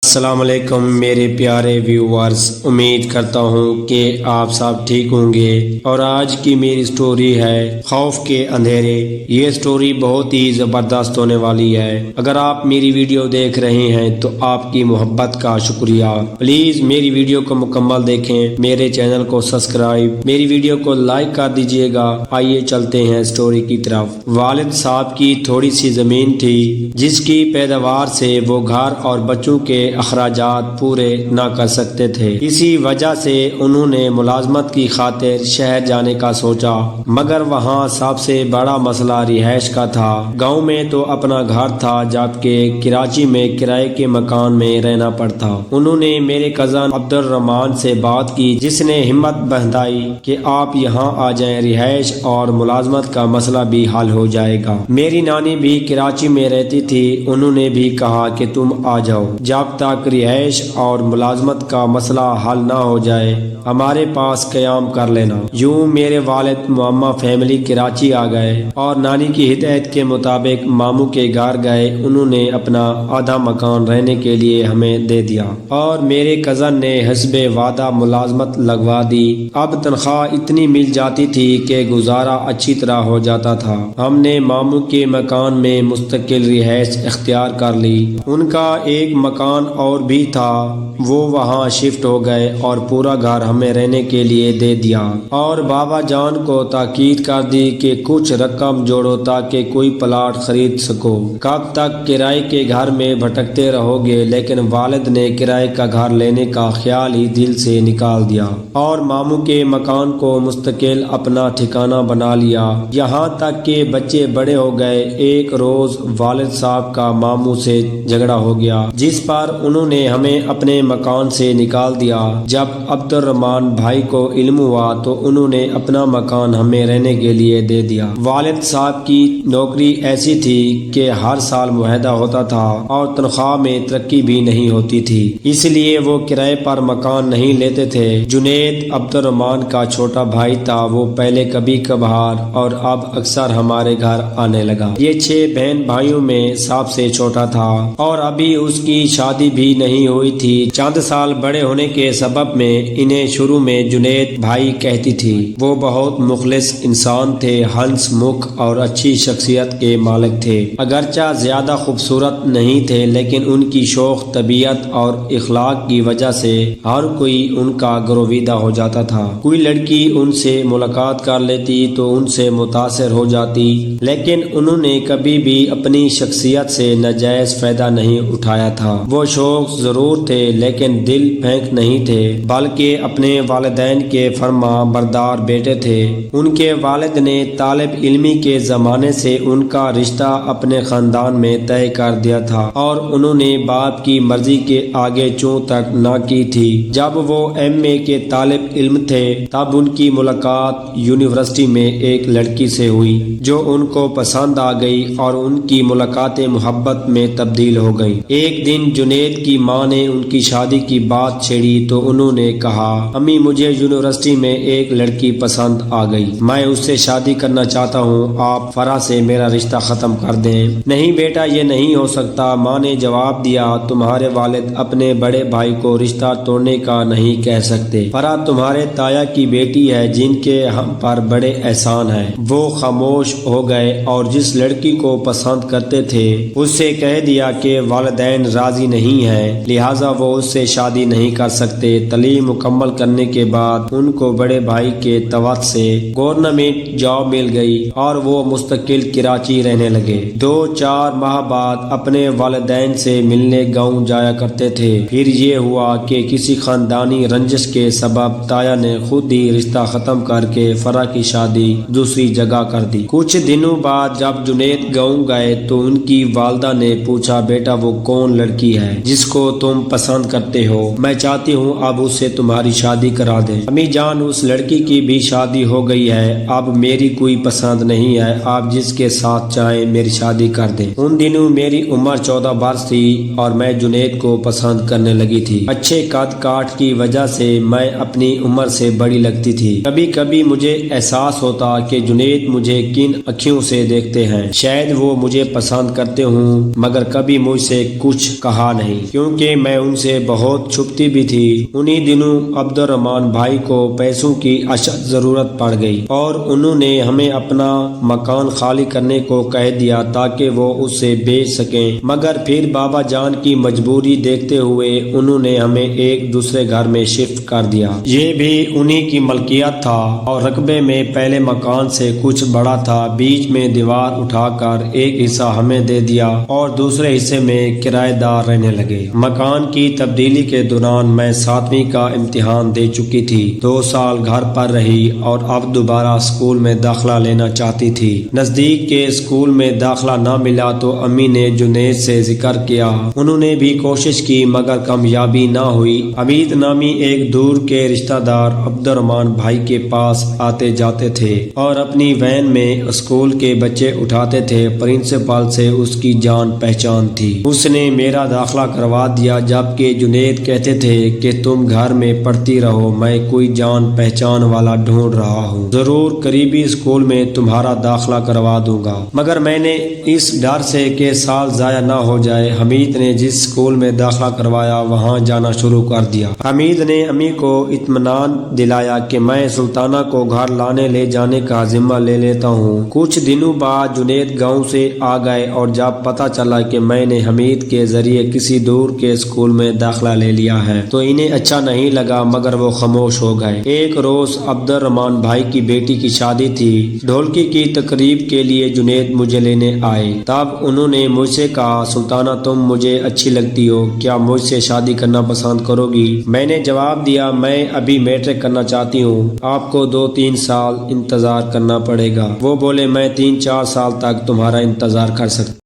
السلام علیکم میرے پیارے ویورز، امید کرتا ہوں کہ آپ سب ٹھیک ہوں گے۔ اور آج کی میری سٹوری ہے خوف کے اندھیرے۔ یہ سٹوری بہت ہی زبردست ہونے والی ہے۔ اگر آپ میری ویڈیو دیکھ رہے ہیں تو آپ کی محبت کا شکریہ۔ پلیز میری ویڈیو کو مکمل دیکھیں، میرے چینل کو سبسکرائب، میری ویڈیو کو لائک کر دیجئے گا۔ آئیے چلتے ہیں سٹوری کی طرف۔ والد صاحب کی تھوڑی سی زمین تھی جس کی پیداوار سے وہ گھر اور بچوں کے اخراجات پورے نہ کر سکتے تھے۔ اسی وجہ سے انہوں نے ملازمت کی خاطر شہر جانے کا سوچا، مگر وہاں سب سے بڑا مسئلہ رہائش کا تھا۔ گاؤں میں تو اپنا گھر تھا، جبکہ کراچی میں کرائے کے مکان میں رہنا پڑتا۔ انہوں نے میرے کزن عبد الرحمان سے بات کی، جس نے ہمت بندھائی کہ آپ یہاں آ جائیں، رہائش اور ملازمت کا مسئلہ بھی حل ہو جائے گا۔ میری نانی بھی کراچی میں رہتی تھی، انہوں نے بھی کہا کہ تم آ جاؤ، جب تک رہائش اور ملازمت کا مسئلہ حل نہ ہو جائے ہمارے پاس قیام کر لینا۔ یوں میرے والد معمہ فیملی کراچی آ گئے اور نانی کی ہدایت کے مطابق ماموں کے گھر گئے۔ انہوں نے اپنا آدھا مکان رہنے کے لیے ہمیں دے دیا اور میرے کزن نے حسب وعدہ ملازمت لگوا دی۔ اب تنخواہ اتنی مل جاتی تھی کہ گزارا اچھی طرح ہو جاتا تھا۔ ہم نے ماموں کے مکان میں مستقل رہائش اختیار کر لی۔ ان کا ایک مکان اور بھی تھا، وہ وہاں شفٹ ہو گئے اور پورا گھر ہمیں رہنے کے لیے دے دیا۔ اور بابا جان کو تاکید کر دی کہ کچھ رقم جوڑو تاکہ کوئی پلاٹ خرید سکو۔ کب تک کرائے کے گھر میں بھٹکتے رہو گے؟ لیکن والد نے کرائے کا گھر لینے کا خیال ہی دل سے نکال دیا اور ماموں کے مکان کو مستقل اپنا ٹھکانہ بنا لیا۔ یہاں تک کہ بچے بڑے ہو گئے۔ ایک روز والد صاحب کا ماموں سے جھگڑا ہو گیا، جس پر انہوں نے ہمیں اپنے مکان سے نکال دیا۔ جب عبد الرحمان بھائی کو علم ہوا تو انہوں نے اپنا مکان ہمیں رہنے کے لیے دے دیا۔ والد صاحب کی نوکری ایسی تھی کہ ہر سال معاہدہ ہوتا تھا اور تنخواہ میں ترقی بھی نہیں ہوتی تھی، اس لیے وہ کرائے پر مکان نہیں لیتے تھے۔ جنید عبد الرحمان کا چھوٹا بھائی تھا، وہ پہلے کبھی کبھار اور اب اکثر ہمارے گھر آنے لگا۔ یہ 6 بہن بھائیوں میں سب سے چھوٹا تھا اور ابھی اس کی شادی بھی نہیں ہوئی تھی۔ چند سال بڑے ہونے کے سبب میں انہیں شروع میں جنید بھائی کہتی تھی۔ وہ بہت مخلص انسان تھے، ہنس مکھ اور اچھی شخصیت کے مالک تھے۔ اگرچہ زیادہ خوبصورت نہیں تھے، لیکن ان کی شوخ طبیعت اور اخلاق کی وجہ سے ہر کوئی ان کا گرویدہ ہو جاتا تھا۔ کوئی لڑکی ان سے ملاقات کر لیتی تو ان سے متاثر ہو جاتی، لیکن انہوں نے کبھی بھی اپنی شخصیت سے ناجائز فائدہ نہیں اٹھایا تھا۔ وہ شوق ضرور تھے لیکن دل پھینک نہیں تھے، بلکہ اپنے والدین کے فرما بردار بیٹے تھے۔ ان کے والد نے طالب علمی کے زمانے سے ان کا رشتہ اپنے خاندان میں طے کر دیا تھا اور انہوں نے باپ کی مرضی کے آگے چوں تک نہ کی تھی۔ جب وہ MA کے طالب علم تھے تب ان کی ملاقات یونیورسٹی میں ایک لڑکی سے ہوئی جو ان کو پسند آ گئی اور ان کی ملاقاتیں محبت میں تبدیل ہو گئیں۔ ایک دن جنید کی ماں نے ان کی شادی کی بات چھیڑی تو انہوں نے کہا، امی مجھے یونیورسٹی میں ایک لڑکی پسند آ گئی، میں اس سے شادی کرنا چاہتا ہوں، آپ فرح سے میرا رشتہ ختم کر دیں۔ نہیں بیٹا، یہ نہیں ہو سکتا، ماں نے جواب دیا، تمہارے والد اپنے بڑے بھائی کو رشتہ توڑنے کا نہیں کہہ سکتے۔ فرح تمہارے تایا کی بیٹی ہے جن کے ہم پر بڑے احسان ہیں۔ وہ خاموش ہو گئے اور جس لڑکی کو پسند کرتے تھے اس سے کہہ دیا کہ والدین راضی نہیں ہیں، لہٰذا وہ اس سے شادی نہیں کر سکتے۔ تعلیم مکمل کرنے کے بعد ان کو بڑے بھائی کے توسط سے گورنمنٹ جاب مل گئی اور وہ مستقل کراچی رہنے لگے۔ 2-4 ماہ بعد اپنے والدین سے ملنے گاؤں جایا کرتے تھے۔ پھر یہ ہوا کہ کسی خاندانی رنجش کے سبب تایا نے خود ہی رشتہ ختم کر کے فرح کی شادی دوسری جگہ کر دی۔ کچھ دنوں بعد جب جنید گاؤں گئے تو ان کی والدہ نے پوچھا، بیٹا وہ کون لڑکی ہے جس کو تم پسند کرتے ہو؟ میں چاہتی ہوں اب اس سے تمہاری شادی کرا دیں۔ امی جان، اس لڑکی کی بھی شادی ہو گئی ہے، اب میری کوئی پسند نہیں ہے، آپ جس کے ساتھ چاہیں میری شادی کر دیں۔ ان دنوں میری عمر 14 برس تھی اور میں جنید کو پسند کرنے لگی تھی۔ اچھے قد کاٹ کی وجہ سے میں اپنی عمر سے بڑی لگتی تھی۔ کبھی کبھی مجھے احساس ہوتا کہ جنید مجھے کن اکھیوں سے دیکھتے ہیں، شاید وہ مجھے پسند کرتے ہوں، مگر کبھی مجھ سے کچھ کہا نہیں۔ گئی کیونکہ میں ان سے بہت چھپتی بھی تھی۔ انہی دنوں عبد الرحمان بھائی کو پیسوں کی اشد ضرورت پڑ گئی اور انہوں نے ہمیں اپنا مکان خالی کرنے کو کہہ دیا تاکہ وہ اسے بیچ سکیں، مگر پھر بابا جان کی مجبوری دیکھتے ہوئے انہوں نے ہمیں ایک دوسرے گھر میں شفٹ کر دیا۔ یہ بھی انہی کی ملکیت تھا اور رقبے میں پہلے مکان سے کچھ بڑا تھا۔ بیچ میں دیوار اٹھا کر ایک حصہ ہمیں دے دیا اور دوسرے حصے میں کرایہ دار رہنے لگے۔ مکان کی تبدیلی کے دوران میں 7ویں کا امتحان دے چکی تھی، 2 سال گھر پر رہی اور اب دوبارہ اسکول میں داخلہ لینا چاہتی تھی۔ نزدیک کے اسکول میں داخلہ نہ ملا تو امی نے جنید سے ذکر کیا۔ انہوں نے بھی کوشش کی مگر کامیابی نہ ہوئی۔ حمید نامی ایک دور کے رشتہ دار عبد الرحمان بھائی کے پاس آتے جاتے تھے اور اپنی وین میں اسکول کے بچے اٹھاتے تھے۔ پرنسپل سے اس کی جان پہچان تھی، اس نے میرا داخلہ کروا دیا، جبکہ جنید کہتے تھے کہ تم گھر میں پڑھتی رہو، میں کوئی جان پہچان والا ڈھونڈ رہا ہوں، ضرور قریبی اسکول میں تمہارا داخلہ کروا دوں گا۔ مگر میں نے اس ڈر سے کہ سال ضائع نہ ہو جائے، حمید نے جس اسکول میں داخلہ کروایا وہاں جانا شروع کر دیا۔ حمید نے امی کو اطمینان دلایا کہ میں سلطانہ کو گھر لانے لے جانے کا ذمہ لے لیتا ہوں۔ کچھ دنوں بعد جنید گاؤں سے آ گئے اور جب پتہ چلا کہ میں نے حمید کے ذریعے کسی دور کے اسکول میں داخلہ لے لیا ہے تو انہیں اچھا نہیں لگا مگر وہ خاموش ہو گئے۔ ایک روز عبد الرحمان بھائی کی بیٹی کی شادی تھی۔ ڈھولکی کی تقریب کے لیے جنید مجھے لینے آئے۔ تب انہوں نے مجھ سے کہا، سلطانہ تم مجھے اچھی لگتی ہو، کیا مجھ سے شادی کرنا پسند کرو گی؟ میں نے جواب دیا، میں ابھی میٹرک کرنا چاہتی ہوں، آپ کو 2-3 سال انتظار کرنا پڑے گا۔ وہ بولے، میں 3-4 سال تک تمہارا انتظار کر سکتا